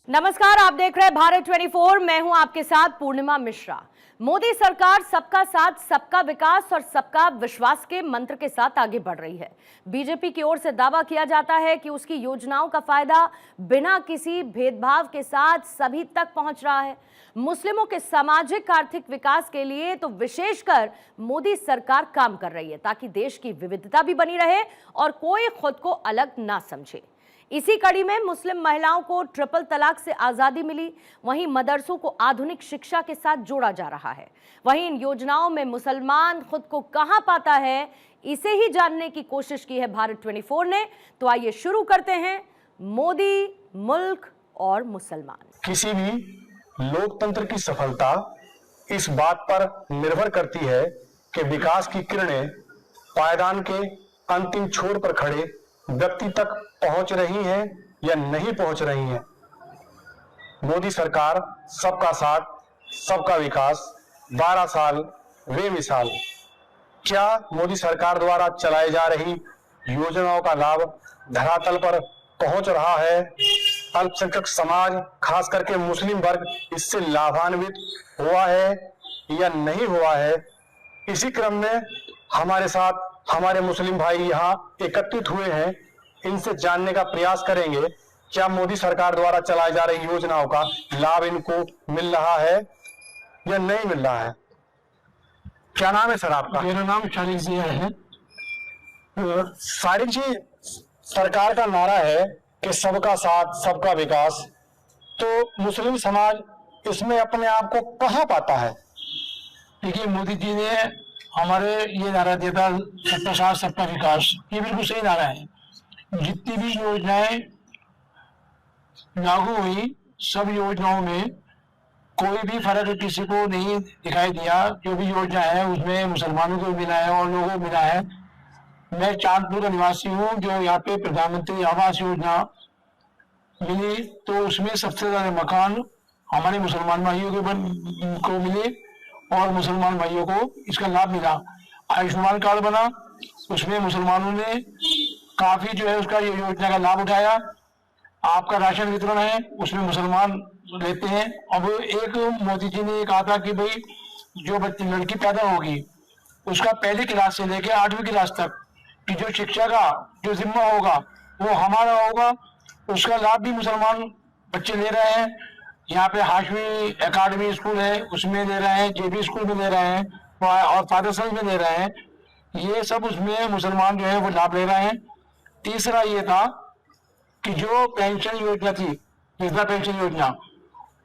नमस्कार, आप देख रहे हैं भारत 24। मैं हूं आपके साथ पूर्णिमा मिश्रा। मोदी सरकार सबका साथ, सबका विकास और सबका विश्वास के मंत्र के साथ आगे बढ़ रही है। बीजेपी की ओर से दावा किया जाता है कि उसकी योजनाओं का फायदा बिना किसी भेदभाव के साथ सभी तक पहुंच रहा है। मुस्लिमों के सामाजिक आर्थिक विकास के लिए तो विशेषकर मोदी सरकार काम कर रही है, ताकि देश की विविधता भी बनी रहे और कोई खुद को अलग ना समझे। इसी कड़ी में मुस्लिम महिलाओं को ट्रिपल तलाक से आजादी मिली, वहीं मदरसों को आधुनिक शिक्षा के साथ जोड़ा जा रहा है। वहीं इन योजनाओं में मुसलमान खुद को कहां पाता है, इसे ही जानने की कोशिश की है भारत 24 ने। तो आइए शुरू करते हैं। मोदी, मुल्क और मुसलमान। किसी भी लोकतंत्र की सफलता इस बात पर निर्भर करती है कि विकास की किरणें पायदान के अंतिम छोर पर खड़े व्यक्ति तक पहुंच रही हैं या नहीं पहुंच रही हैं। मोदी सरकार सबका साथ, सबका विकास, 12 साल वे मिसाल। क्या मोदी सरकार द्वारा चलाई जा रही योजनाओं का लाभ धरातल पर पहुंच रहा है? अल्पसंख्यक समाज, खास करके मुस्लिम वर्ग, इससे लाभान्वित हुआ है या नहीं हुआ है? इसी क्रम में हमारे साथ हमारे मुस्लिम भाई यहाँ एकत्रित हुए हैं। इनसे जानने का प्रयास करेंगे क्या मोदी सरकार द्वारा चलाई जा रही योजनाओं का लाभ इनको मिल रहा है या नहीं मिल रहा है। क्या नाम है सर आपका? मेरा नाम शारिक जिया है। शारिक जी, सरकार का नारा है कि सबका साथ, सबका विकास, तो मुस्लिम समाज इसमें अपने आप को कहाँ पाता है? देखिए, मोदी जी ने हमारे ये नारा दिया था, सबका साथ सबका विकास। ये बिल्कुल सही नारा है। जितनी भी योजनाएं लागू हुई, सब योजनाओं में कोई भी फर्क किसी को नहीं दिखाई दिया। जो भी योजना है उसमें मुसलमानों को मिला है और लोगों को मिला है। मैं चांदपुर का निवासी हूँ, जो यहाँ पे प्रधानमंत्री आवास योजना मिली तो उसमें सबसे ज्यादा मकान हमारे मुसलमान भाइयों को मिले और मुसलमान भाइयों को इसका लाभ मिला। आयुष्मान कार्ड बना, उसमें मुसलमानों ने काफी जो है उसका ये योजना का लाभ उठाया। आपका राशन वितरण है, उसमें मुसलमान लेते हैं। अब एक मोदी जी ने ये कहा था कि भाई जो बच्ची लड़की पैदा होगी उसका पहली क्लास से लेकर 8वीं क्लास तक की जो शिक्षा का जो जिम्मा होगा वो हमारा होगा। उसका लाभ भी मुसलमान बच्चे ले रहे हैं। यहाँ पे हाशमी एकेडमी स्कूल है, उसमें ले रहे हैं, जेबी स्कूल में ले रहे हैं और फादरसंस में ले रहे हैं। ये सब उसमें मुसलमान जो है वो लाभ ले रहे हैं। तीसरा ये था कि जो पेंशन योजना थी, वृद्धा पेंशन योजना,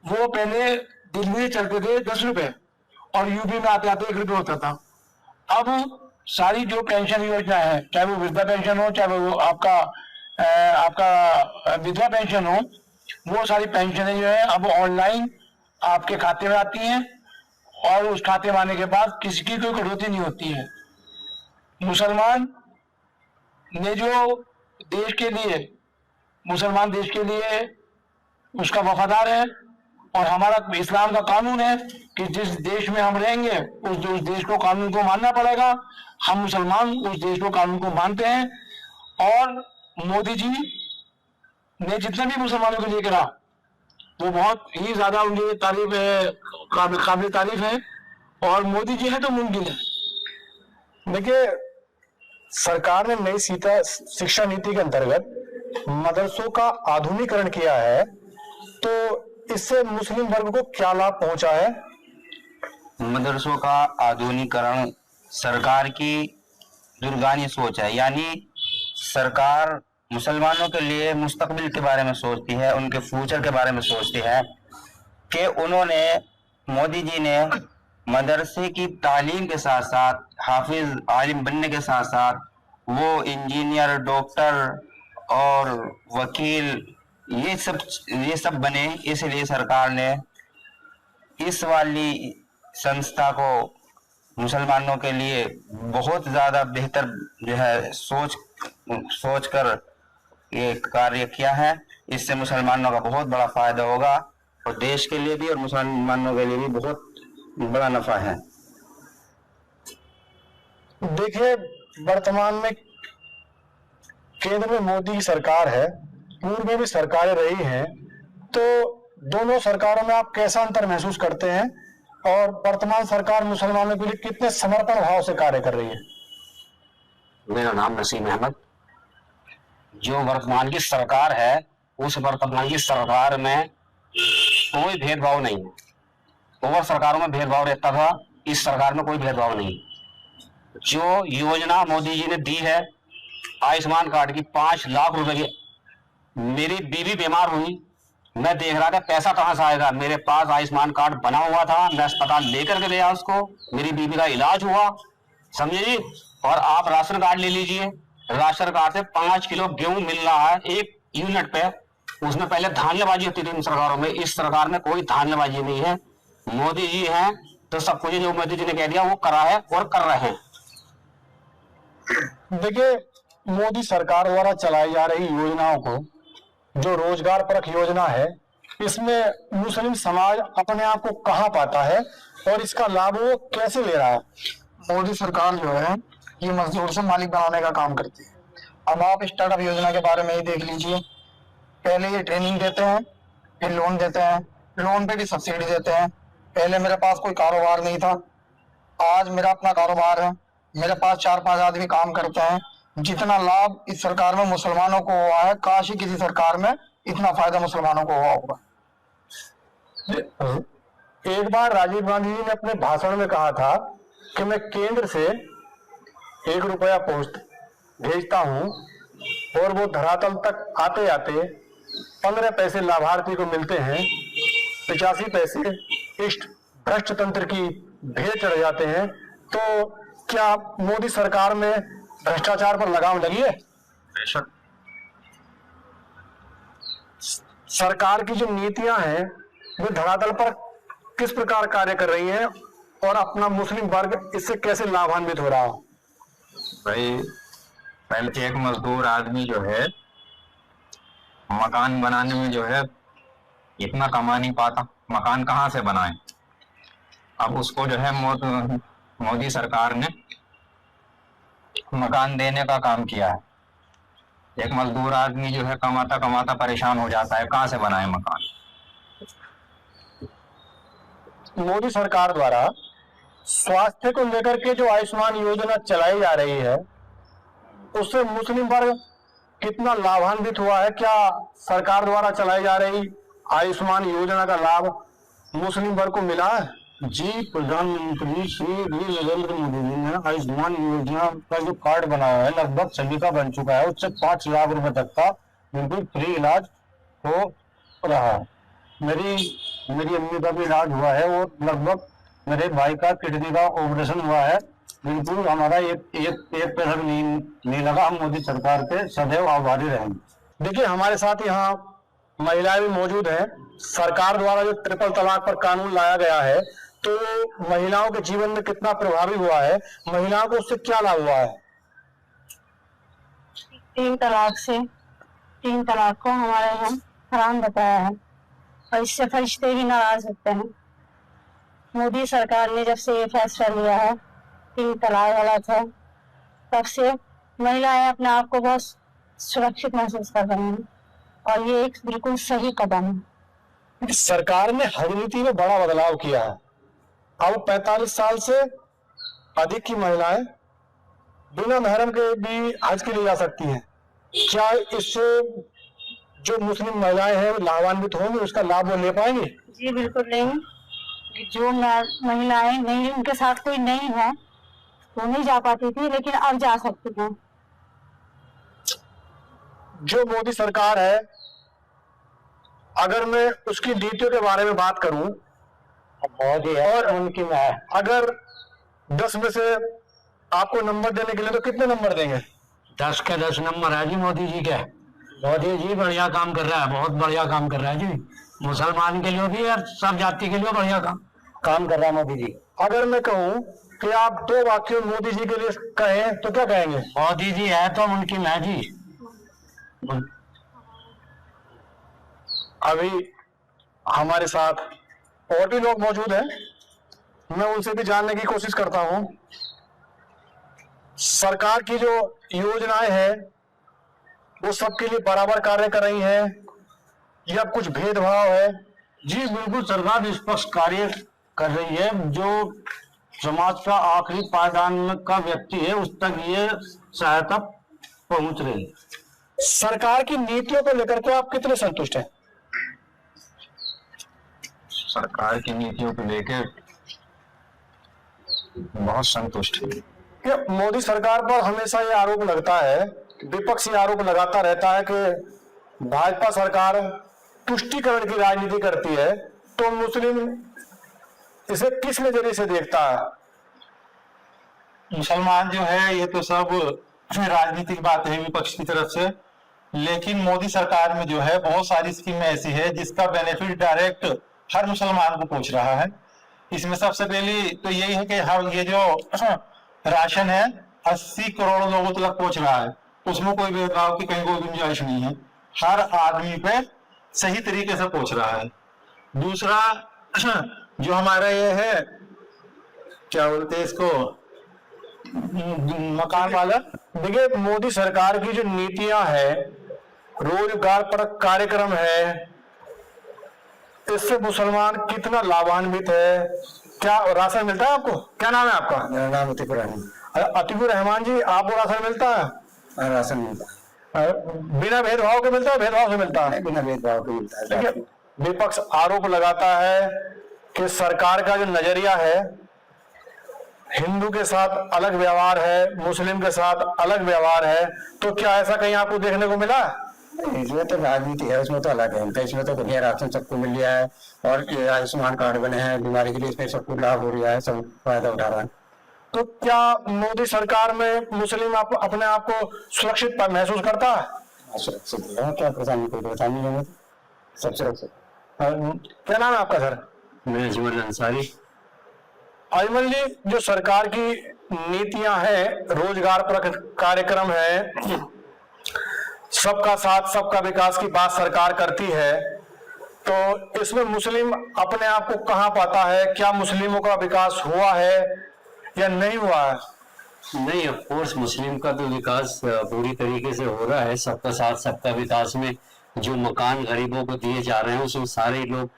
वो पहले दिल्ली में चलते थे 10 रुपए और यूपी में आते आते 1 रुपये होता था। अब सारी जो पेंशन योजना है, चाहे वो वृद्धा पेंशन हो, चाहे वो आपका विधवा पेंशन हो, वो सारी पेंशनें जो है अब ऑनलाइन आपके खाते में आती हैं और उस खाते में आने के बाद किसी की कोई कटौती नहीं होती है। मुसलमान ने जो देश के लिए, मुसलमान देश के लिए उसका वफादार है और हमारा इस्लाम का कानून है कि जिस देश में हम रहेंगे उस देश को, कानून को मानना पड़ेगा। हम मुसलमान उस देश को, कानून को मानते हैं और मोदी जी ने जितना भी मुसलमानों के लिए करा वो बहुत ही ज्यादा उनकी तारीफ है, काबिल तारीफ है। और मोदी जी है तो मुमकिन है। देखिए, सरकार ने नई शिक्षा नीति के अंतर्गत मदरसों का आधुनिकीकरण किया है, तो इससे मुस्लिम वर्ग को क्या लाभ पहुंचा है? मदरसों का आधुनिकीकरण सरकार की दूरगामी सोच है। यानी सरकार मुसलमानों के लिए मुस्तकबिल के बारे में सोचती है, उनके फ्यूचर के बारे में सोचती है कि उन्होंने, मोदी जी ने मदरसे की तालीम के साथ साथ, हाफिज आलिम बनने के साथ साथ वो इंजीनियर, डॉक्टर और वकील ये सब बने। इसलिए सरकार ने इस वाली संस्था को मुसलमानों के लिए बहुत ज़्यादा बेहतर जो है सोच कर ये कार्य किया है। इससे मुसलमानों का बहुत बड़ा फायदा होगा और देश के लिए भी और मुसलमानों के लिए भी बहुत बड़ा नफा है। देखिए, वर्तमान में केंद्र में मोदी की सरकार है, पूर्व में भी सरकारें रही हैं, तो दोनों सरकारों में आप कैसा अंतर महसूस करते हैं और वर्तमान सरकार मुसलमानों के लिए कितने समर्पण भाव से कार्य कर रही है? मेरा नाम नसीम अहमद। जो वर्तमान की सरकार है, उस वर्तमान की सरकार में कोई भेदभाव नहीं है। और सरकारों में भेदभाव रहता था, इस सरकार में कोई भेदभाव नहीं। जो योजना मोदी जी ने दी है, आयुष्मान कार्ड की 5 लाख रुपए की, मेरी बीवी बीमार हुई, मैं देख रहा था पैसा कहां से आएगा। मेरे पास आयुष्मान कार्ड बना हुआ था, मैं अस्पताल लेकर के गया उसको, मेरी बीवी का इलाज हुआ, समझे जी। और आप राशन कार्ड ले लीजिए, राशन कार्ड से 5 किलो गेहूं मिल रहा है 1 यूनिट पे। उसमें पहले धान्यबाजी होती थी इन सरकारों में, इस सरकार में कोई धान्यबाजी नहीं है। मोदी जी हैं तो सब कुछ जो मोदी जी ने कह दिया वो करा है और कर रहे हैं। देखिए, मोदी सरकार द्वारा चलाई जा रही योजनाओं को, जो रोजगार परक योजना है, इसमें मुस्लिम समाज अपने आप को कहाँ पाता है और इसका लाभ वो कैसे ले रहा है? मोदी सरकार जो है ये मजदूर से मालिक बनाने का काम करती है। अब आप स्टार्टअप योजना के बारे में ही देख लीजिए। पहले ये ट्रेनिंग देते हैं, फिर लोन देते हैं, लोन पे भी सब्सिडी देते हैं। पहले मेरे पास कोई कारोबार नहीं था, आज मेरा अपना कारोबार है, मेरे पास 4-5 आदमी काम करते हैं। जितना लाभ इस सरकार में मुसलमानों को हुआ है, काश ही किसी सरकार में इतना फायदा मुसलमानों को हुआ होगा। एक बार राजीव गांधी जी ने अपने भाषण में कहा था कि मैं केंद्र से 1 रुपया पोस्ट भेजता हूं और वो धरातल तक आते आते 15 पैसे लाभार्थी को मिलते हैं, 85 पैसे इष्ट भ्रष्ट तंत्र की भेंट चढ़ जाते हैं। तो क्या मोदी सरकार में भ्रष्टाचार पर लगाम लगी है? बेशक। सरकार की जो नीतियां हैं वो धरातल पर किस प्रकार कार्य कर रही हैं और अपना मुस्लिम वर्ग इससे कैसे लाभान्वित हो रहा है? भाई, पहले एक मजदूर आदमी जो है मकान बनाने में जो है इतना कमा नहीं पाता, मकान कहाँ से बनाए। अब उसको जो है मोदी सरकार ने मकान देने का काम किया है। एक मजदूर आदमी जो है कमाता कमाता परेशान हो जाता है, कहाँ से बनाए मकान। मोदी सरकार द्वारा स्वास्थ्य को लेकर के जो आयुष्मान योजना चलाई जा रही है, उससे मुस्लिम वर्ग कितना लाभान्वित हुआ है? क्या सरकार द्वारा चलाई जा रही आयुष्मान योजना का लाभ मुस्लिम वर्ग को मिला है? जी, प्रधानमंत्री श्री नरेंद्र मोदी जी ने आयुष्मान योजना का जो कार्ड बनाया है लगभग सभी का बन चुका है। उससे 5 लाख रुपए तक का बिल्कुल फ्री इलाज हो रहा है। मेरी अम्मी का भी इलाज हुआ है और लगभग मेरे भाई का किडनी का ऑपरेशन हुआ है। बिल्कुल हमारा एक पैसा भी नहीं लगा। हम मोदी सरकार के सदैव आभारी रहेंगे। देखिए, हमारे साथ यहाँ महिलाएं भी मौजूद हैं। सरकार द्वारा जो ट्रिपल तलाक पर कानून लाया गया है, तो महिलाओं के जीवन में कितना प्रभावी हुआ है? महिलाओं को उससे क्या लाभ हुआ है? 3 तलाक को हमारे यहाँ हराम बताया है और इससे फरिश्ते भी नाराज होते हैं। मोदी सरकार ने जब से ये फैसला लिया है 3 तलाक वाला था, तब से महिलाएं अपने आप को बहुत सुरक्षित महसूस कर रही हैं और ये एक बिल्कुल सही कदम है। सरकार ने हज नीति में बड़ा बदलाव किया है। अब 45 साल से अधिक की महिलाएं बिना महरम के भी हज के लिए जा सकती हैं। क्या इससे जो मुस्लिम महिलाएं हैं लाभान्वित होंगी, उसका लाभ वो ले पाएंगे? जी बिल्कुल नहीं। जो महिलाएं नहीं, उनके साथ कोई नहीं है, वो नहीं जा पाती थी, लेकिन अब जा सकती हैं। जो मोदी सरकार है, अगर मैं उसकी नीतियों के बारे में बात करूं, मोदी है और उनकी मैं, अगर 10 में से आपको नंबर देने के लिए तो कितने नंबर देंगे? 10 के 10 नंबर है जी मोदी जी के। मोदी जी बढ़िया काम कर रहा है, बहुत बढ़िया काम कर रहा है जी। मुसलमान के लिए भी और सब जाति के लिए बढ़िया काम कर रहा है मोदी जी। अगर मैं कहूं कि आप 2 वाक्य मोदी जी के लिए कहें तो क्या कहेंगे? मोदी जी है तो उनकी मैं जी। अभी हमारे साथ और भी लोग मौजूद हैं, मैं उनसे भी जानने की कोशिश करता हूं। सरकार की जो योजनाएं हैं वो सबके लिए बराबर कार्य कर रही हैं या कुछ भेदभाव है? जी बिल्कुल, सरकार निष्पक्ष कार्य कर रही है। जो समाज का आखिरी पायदान का व्यक्ति है उस तक ये सहायता पहुंच रही है। सरकार की नीतियों को लेकर के आप कितने संतुष्ट हैं? सरकार की नीतियों को लेकर बहुत संतुष्ट है। कि मोदी सरकार पर हमेशा ये आरोप लगता है, विपक्ष ये आरोप लगाता रहता है कि भाजपा सरकार तुष्टीकरण की राजनीति करती है, तो मुस्लिम इसे किस नजरिए से देखता है? मुसलमान जो है ये तो सब राजनीतिक बात है विपक्ष की तरफ से, लेकिन मोदी सरकार में जो है बहुत सारी स्कीमें ऐसी है जिसका बेनिफिट डायरेक्ट हर मुसलमान को पहुंच रहा है। इसमें सबसे पहली तो यही है कि हर ये जो राशन है 80 करोड़ लोगों तक पहुंच रहा है, उसमें कोई भेदभाव की कहीं कोई गुंजाइश नहीं है, हर आदमी पे सही तरीके से पहुंच रहा है। दूसरा जो हमारा ये है, क्या बोलते हैं इसको, मकान वाला। देखिए, मोदी सरकार की जो नीतियां है, रोजगार पर कार्यक्रम है, इससे मुसलमान कितना लाभान्वित है? क्या राशन मिलता है आपको? क्या नाम है आपका? मेरा नाम अतीकुर रहमान। अतीकुर रहमान जी, आपको राशन मिलता है? राशन मिलता है। बिना भेदभाव के मिलता है? भेदभाव से मिलता है? बिना भेदभाव के मिलता है। देखिए, विपक्ष आरोप लगाता है कि सरकार का जो नजरिया है, हिंदू के साथ अलग व्यवहार है, मुस्लिम के साथ अलग व्यवहार है, तो क्या ऐसा कहीं आपको देखने को मिला? नहीं, इसमें तो राजनीति है, उसमें तो अलग है। इसमें तो बढ़िया राशन सबको मिल गया है और आयुष्मान कार्ड बने हैं बीमारी के लिए, इसमें सबको लाभ हो रहा है, सब फायदा उठा रहा है। तो क्या मोदी सरकार में मुस्लिम अपने आप को सुरक्षित महसूस करता है? सुरक्षित है, क्या परेशानी, कोई परेशानी नहीं है, सब सुरक्षित। क्या नाम है आपका सर? मैं अजमल अंसारी। अजमल जी, जो सरकार की नीतियां हैं, रोजगार पर कार्यक्रम है, सबका साथ सबका विकास की बात सरकार करती है, तो इसमें मुस्लिम अपने आप को कहां पाता है? क्या मुस्लिमों का विकास हुआ है या नहीं हुआ है? नहीं, ऑफ कोर्स मुस्लिम का तो विकास पूरी तरीके से हो रहा है। सबका साथ सबका विकास में जो मकान गरीबों को दिए जा रहे हैं उसमें सारे लोग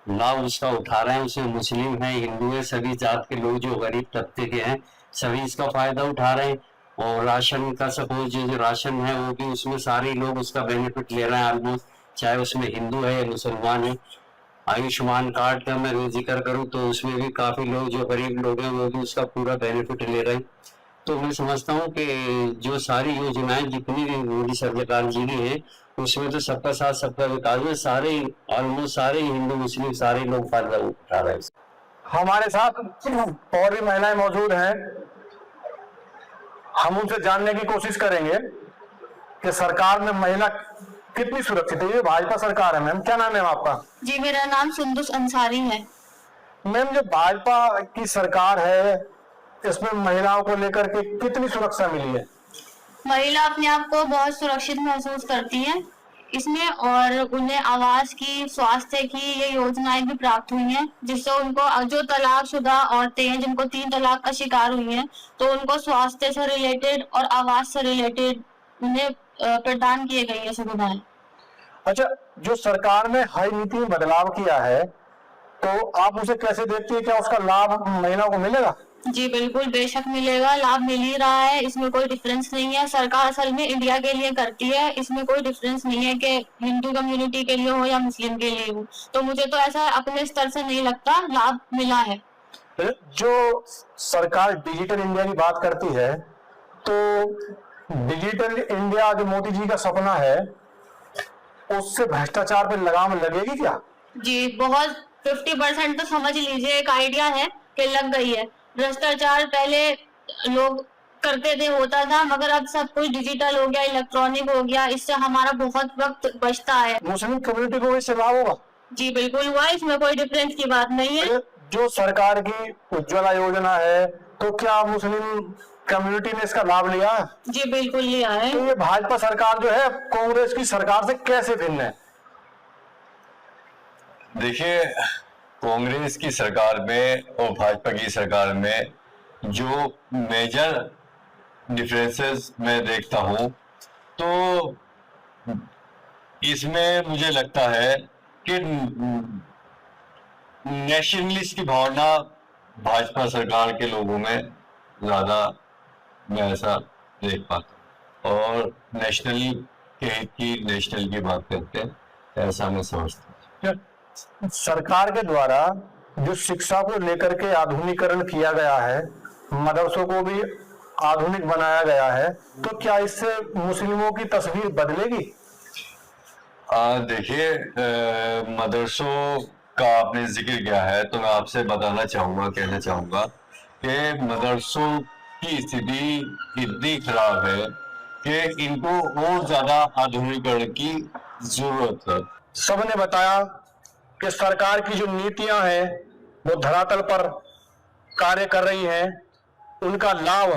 लाभ उसका उठा रहे हैं। उसमें मुस्लिम है, हिंदू है, सभी जात के लोग जो गरीब तबके के हैं सभी इसका फायदा उठा रहे हैं। और राशन का सपोज जो राशन है वो भी उसमें सारे लोग उसका बेनिफिट ले रहे हैं ऑलमोस्ट, चाहे उसमें हिंदू है या मुसलमान है। आयुष्मान कार्ड का मैं जिक्र करूँ तो उसमें भी काफी लोग जो गरीब लोग हैं वो भी उसका पूरा बेनिफिट ले रहे हैं। तो मैं समझता हूँ कि जो सारी योजनाएं जितनी भी मोदी सरकार जी की है उसमें तो सबका साथ सबका विकास में सारे ऑलमोस्ट सारे हिंदू मुस्लिम सारे लोग फायदा उठा रहे हैं। हमारे साथ और भी महिलाएं मौजूद हैं, हम उनसे जानने की कोशिश करेंगे कि सरकार में महिला कितनी सुरक्षित है। ये भाजपा सरकार है। मैम, क्या नाम है आपका? जी, मेरा नाम सुंदुस अंसारी है। मैम, जो भाजपा की सरकार है, इसमें महिलाओं को लेकर के कितनी सुरक्षा मिली है? महिला अपने आप को बहुत सुरक्षित महसूस करती है इसमें, और उन्हें आवास की, स्वास्थ्य की ये योजनाएं भी प्राप्त हुई हैं, जिससे उनको जो तलाकशुदा औरतें हैं जिनको 3 तलाक का शिकार हुई हैं, तो उनको स्वास्थ्य से रिलेटेड और आवास से रिलेटेड उन्हें प्रदान किए गई है सुविधाएं। अच्छा, जो सरकार ने हर नीति में बदलाव किया है, तो आप उसे कैसे देखती है? क्या उसका लाभ महिलाओं को मिलेगा? जी बिल्कुल, बेशक मिलेगा, लाभ मिल ही रहा है, इसमें कोई डिफरेंस नहीं है। सरकार असल में इंडिया के लिए करती है, इसमें कोई डिफरेंस नहीं है कि हिंदू कम्युनिटी के लिए हो या मुस्लिम के लिए हो। तो मुझे तो ऐसा अपने स्तर से नहीं लगता, लाभ मिला है। जो सरकार डिजिटल इंडिया की बात करती है, तो डिजिटल इंडिया जो मोदी जी का सपना है, उससे भ्रष्टाचार पे लगाम लगेगी क्या? जी बहुत 50% तो समझ लीजिए एक आइडिया है कि लग गई है। भ्रष्टाचार पहले लोग करते थे, होता था, मगर अब सब कुछ डिजिटल हो गया, इलेक्ट्रॉनिक हो गया, इससे हमारा बहुत वक्त बचता है। मुस्लिम कम्युनिटी को इससे लाभ होगा? जी बिल्कुल हुआ, इसमें कोई डिफरेंस की बात नहीं है। जो सरकार की उज्ज्वला योजना है, तो क्या मुस्लिम कम्युनिटी ने इसका लाभ लिया है? जी बिल्कुल लिया है। तो ये भाजपा सरकार जो है कांग्रेस की सरकार से कैसे भिन्न है? देखिए, कांग्रेस की सरकार में और भाजपा की सरकार में जो मेजर डिफरेंसेस मैं देखता हूं, तो इसमें मुझे लगता है कि नेशनलिस्ट की भावना भाजपा सरकार के लोगों में ज्यादा मैं ऐसा देख पाता हूं, और नेशनल के हित की, नेशनल की बात करते हैं, ऐसा मैं समझता हूँ। सरकार के द्वारा जो शिक्षा को लेकर के आधुनिकीकरण किया गया है, मदरसों को भी आधुनिक बनाया गया है, तो क्या इससे मुस्लिमों की तस्वीर बदलेगी? देखिए, मदरसों का आपने जिक्र किया है, तो मैं आपसे बताना चाहूंगा, कहना चाहूंगा कि मदरसों की स्थिति इतनी खराब है कि इनको और ज्यादा आधुनिकीकरण की जरूरत है। सबने बताया कि सरकार की जो नीतियां हैं वो धरातल पर कार्य कर रही हैं, उनका लाभ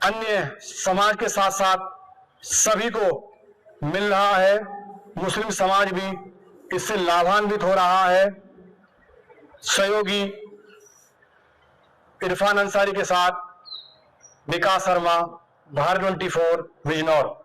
अन्य समाज के साथ साथ सभी को मिल रहा है। मुस्लिम समाज भी इससे लाभान्वित हो रहा है। सहयोगी इरफान अंसारी के साथ विकास शर्मा, भारत 24 बिजनौर।